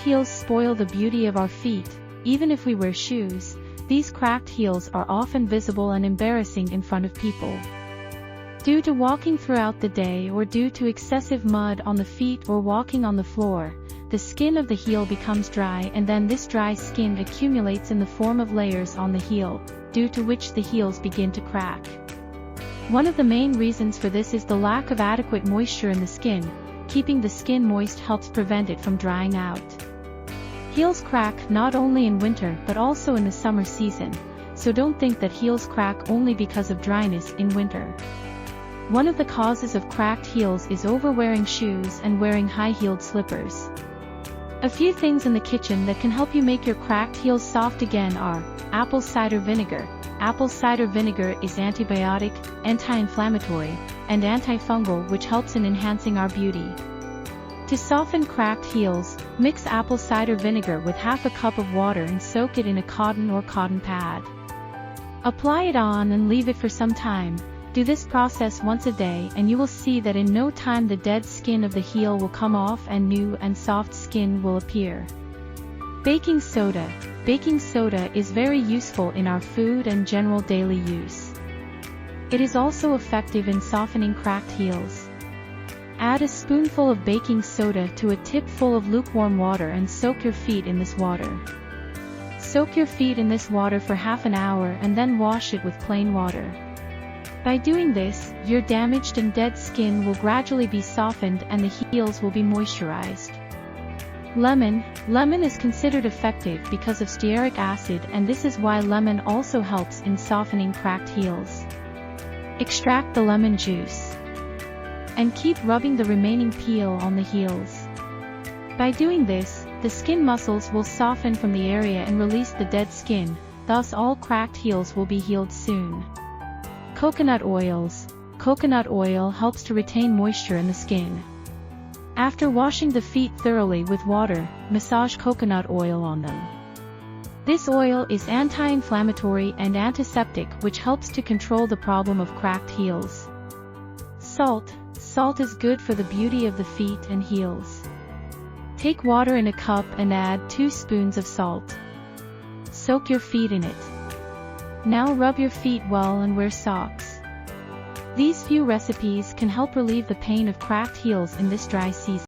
heels spoil the beauty of our feet. Even if we wear shoes, these cracked heels are often visible and embarrassing in front of people. Due to walking throughout the day or due to excessive mud on the feet or walking on the floor, the skin of the heel becomes dry, and then this dry skin accumulates in the form of layers on the heel, due to which the heels begin to crack. One of the main reasons for this is the lack of adequate moisture in the skin. Keeping the skin moist helps prevent it from drying out. Heels crack not only in winter but also in the summer season, so don't think that heels crack only because of dryness in winter. One of the causes of cracked heels is overwearing shoes and wearing high-heeled slippers. A few things in the kitchen that can help you make your cracked heels soft again are apple cider vinegar. Apple cider vinegar is antibiotic, anti-inflammatory, and antifungal, which helps in enhancing our beauty. To soften cracked heels, mix apple cider vinegar with half a cup of water and soak it in a cotton or cotton pad. Apply it on and leave it for some time. Do this process once a day and you will see that in no time the dead skin of the heel will come off and new and soft skin will appear. Baking soda. Baking soda is very useful in our food and general daily use. It is also effective in softening cracked heels. Add a spoonful of baking soda to a tip full of lukewarm water and soak your feet in this water. Soak your feet in this water for half an hour and then wash it with plain water. By doing this, your damaged and dead skin will gradually be softened and the heels will be moisturized. Lemon. Lemon is considered effective because of stearic acid, and this is why lemon also helps in softening cracked heels. Extract the lemon juice and keep rubbing the remaining peel on the heels. By doing this, the skin muscles will soften from the area and release the dead skin, thus all cracked heels will be healed soon. Coconut oils. Coconut oil helps to retain moisture in the skin. After washing the feet thoroughly with water, massage coconut oil on them. This oil is anti-inflammatory and antiseptic, which helps to control the problem of cracked heels. Salt. Salt is good for the beauty of the feet and heels. Take water in a cup and add 2 spoons of salt. Soak your feet in it. Now rub your feet well and wear socks. These few recipes can help relieve the pain of cracked heels in this dry season.